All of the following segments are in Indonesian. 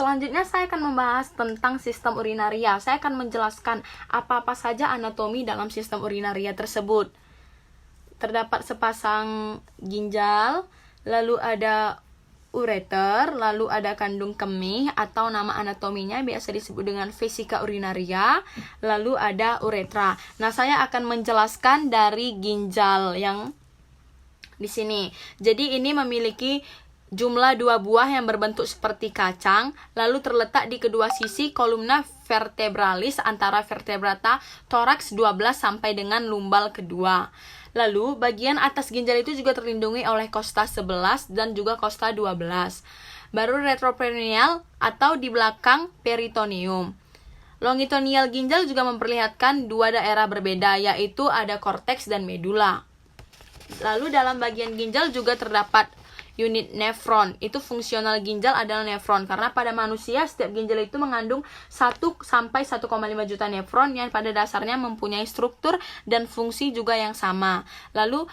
Selanjutnya saya akan membahas tentang sistem urinaria. Saya akan menjelaskan apa-apa saja anatomi dalam sistem urinaria tersebut. Terdapat sepasang ginjal, lalu ada ureter, lalu ada kandung kemih atau nama anatominya biasa disebut dengan vesika urinaria, lalu ada uretra. Nah, saya akan menjelaskan dari ginjal yang di sini. Jadi ini memiliki jumlah 2 buah yang berbentuk seperti kacang, lalu terletak di kedua sisi kolumna vertebralis antara vertebrata toraks 12 sampai dengan lumbal kedua. Lalu, bagian atas ginjal itu juga terlindungi oleh kosta 11 dan juga kosta 12. Baru retroperitoneal atau di belakang peritoneum. Longitudinal ginjal juga memperlihatkan 2 daerah berbeda, yaitu ada korteks dan medula. Lalu dalam bagian ginjal juga terdapat unit nefron. Itu fungsional ginjal adalah nefron, karena pada manusia setiap ginjal itu mengandung 1 sampai 1,5 juta nefron yang pada dasarnya mempunyai struktur dan fungsi juga yang sama. Lalu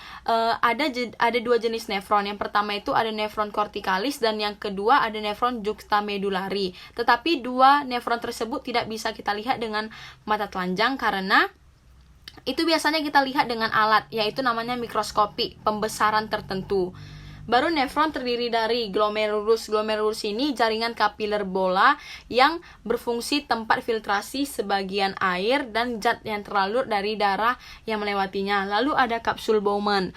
ada 2 jenis nefron. Yang pertama itu ada nefron kortikalis dan yang kedua ada nefron juxtamedulari. Tetapi 2 nefron tersebut tidak bisa kita lihat dengan mata telanjang karena itu biasanya kita lihat dengan alat, yaitu namanya mikroskopi, pembesaran tertentu. Baru nefron terdiri dari glomerulus. Glomerulus ini jaringan kapiler bola yang berfungsi tempat filtrasi sebagian air dan zat yang terlalur dari darah yang melewatinya. Lalu ada kapsul Bowman.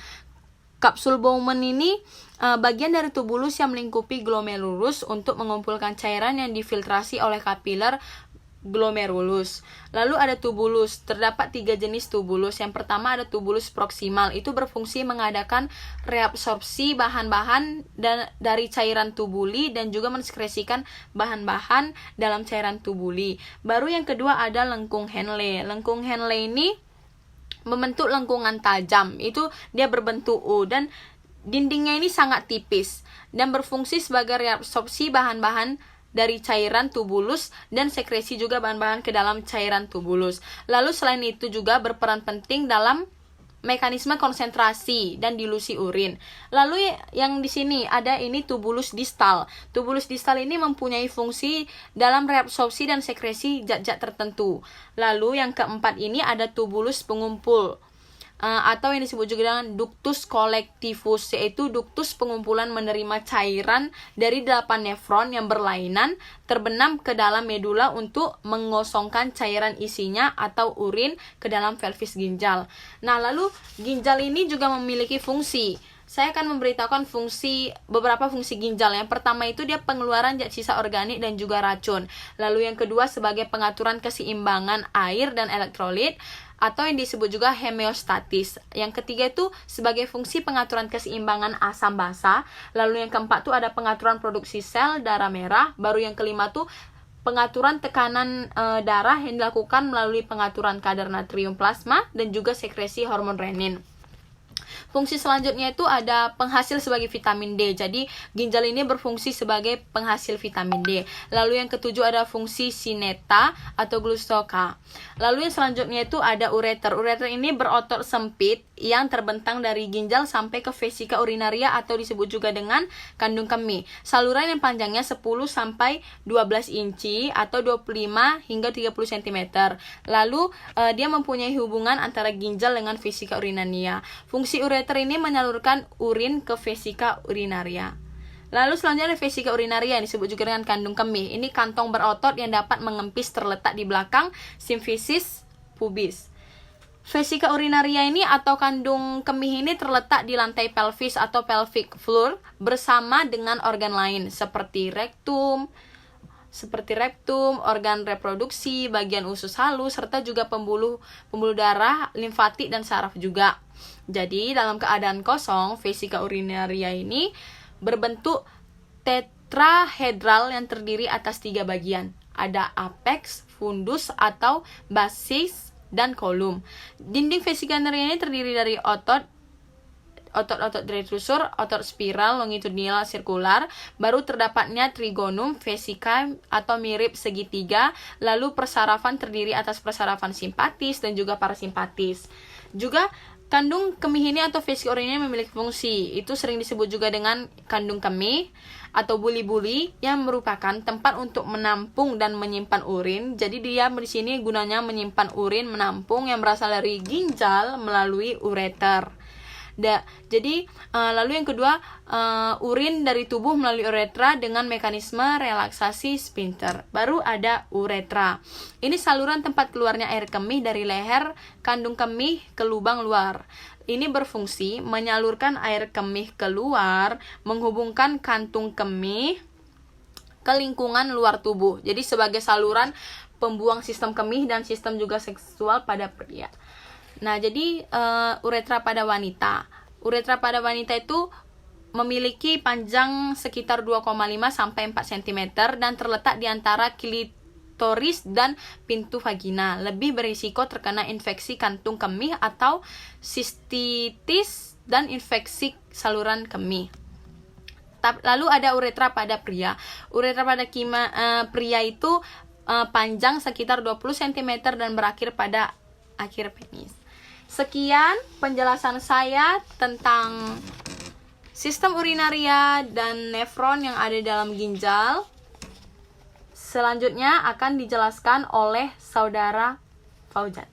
Kapsul Bowman ini bagian dari tubulus yang melingkupi glomerulus untuk mengumpulkan cairan yang difiltrasi oleh kapiler glomerulus. Lalu ada tubulus. Terdapat 3 jenis tubulus. Yang pertama ada tubulus proksimal. Itu berfungsi mengadakan reabsorpsi bahan-bahan dari cairan tubuli dan juga menskresikan bahan-bahan dalam cairan tubuli. Baru yang kedua ada lengkung Henle. Lengkung Henle ini membentuk lengkungan tajam. Itu dia berbentuk U dan dindingnya ini sangat tipis dan berfungsi sebagai reabsorpsi bahan-bahan dari cairan tubulus dan sekresi juga bahan-bahan ke dalam cairan tubulus. Lalu selain itu juga berperan penting dalam mekanisme konsentrasi dan dilusi urin. Lalu yang di sini ada ini tubulus distal. Tubulus distal ini mempunyai fungsi dalam reabsorpsi dan sekresi zat-zat tertentu. Lalu yang keempat ini ada tubulus pengumpul. Atau yang disebut juga dengan ductus collectivus, yaitu duktus pengumpulan menerima cairan dari 8 nefron yang berlainan terbenam ke dalam medula untuk mengosongkan cairan isinya atau urin ke dalam pelvis ginjal. Nah, lalu ginjal ini juga memiliki fungsi. Saya akan memberitahukan beberapa fungsi ginjal. Yang pertama itu dia pengeluaran zat sisa organik dan juga racun. Lalu yang kedua sebagai pengaturan keseimbangan air dan elektrolit atau yang disebut juga homeostatis. Yang ketiga itu sebagai fungsi pengaturan keseimbangan asam basa. Lalu yang keempat itu ada pengaturan produksi sel darah merah. Baru yang kelima tuh pengaturan tekanan darah yang dilakukan melalui pengaturan kadar natrium plasma dan juga sekresi hormon renin. Fungsi selanjutnya itu ada penghasil sebagai vitamin D. Jadi ginjal ini berfungsi sebagai penghasil vitamin D. Lalu yang ketujuh ada fungsi sineta atau glucosa. Lalu yang selanjutnya itu ada ureter. Ureter ini berotot sempit yang terbentang dari ginjal sampai ke vesika urinaria atau disebut juga dengan kandung kemih. Saluran yang panjangnya 10 sampai 12 inci atau 25 hingga 30 cm. Lalu dia mempunyai hubungan antara ginjal dengan vesika urinaria. Fungsi ureter ini menyalurkan urin ke vesika urinaria. Lalu selanjutnya ada vesika urinaria yang disebut juga dengan kandung kemih. Ini kantong berotot yang dapat mengempis terletak di belakang simfisis pubis. Vesika urinaria ini atau kandung kemih ini terletak di lantai pelvis atau pelvic floor bersama dengan organ lain seperti rektum, organ reproduksi, bagian usus halus, serta juga pembuluh darah, limfatik, dan saraf juga. Jadi, dalam keadaan kosong, vesika urinaria ini berbentuk tetrahedral yang terdiri atas 3 bagian. Ada apex, fundus, atau basis, dan kolum. Dinding vesika urinaria ini terdiri dari otot detrusor, otot spiral, longitudinal, sirkular, baru terdapatnya trigonum, vesika atau mirip segitiga, lalu persarafan terdiri atas persarafan simpatis dan juga parasimpatis. Juga Kandung kemih ini atau vesik urin ini memiliki fungsi. Itu sering disebut juga dengan kandung kemih atau buli-buli yang merupakan tempat untuk menampung dan menyimpan urin. Jadi dia di sini gunanya menyimpan urin, menampung yang berasal dari ginjal melalui ureter. Jadi lalu yang kedua, urin dari tubuh melalui uretra dengan mekanisme relaksasi sphincter. Baru ada uretra. Ini saluran tempat keluarnya air kemih dari leher kandung kemih ke lubang luar. Ini berfungsi menyalurkan air kemih keluar, menghubungkan kantung kemih ke lingkungan luar tubuh. Jadi sebagai saluran pembuang sistem kemih dan sistem juga seksual pada pria. Nah, jadi uretra pada wanita. Uretra pada wanita itu memiliki panjang sekitar 2,5 sampai 4 cm dan terletak di antara klitoris dan pintu vagina. Lebih berisiko terkena infeksi kantung kemih atau sistitis dan infeksi saluran kemih. Lalu ada uretra pada pria. Uretra pada pria itu panjang sekitar 20 cm dan berakhir pada akhir penis. Sekian penjelasan saya tentang sistem urinaria dan nefron yang ada dalam ginjal. Selanjutnya akan dijelaskan oleh saudara Fauzan.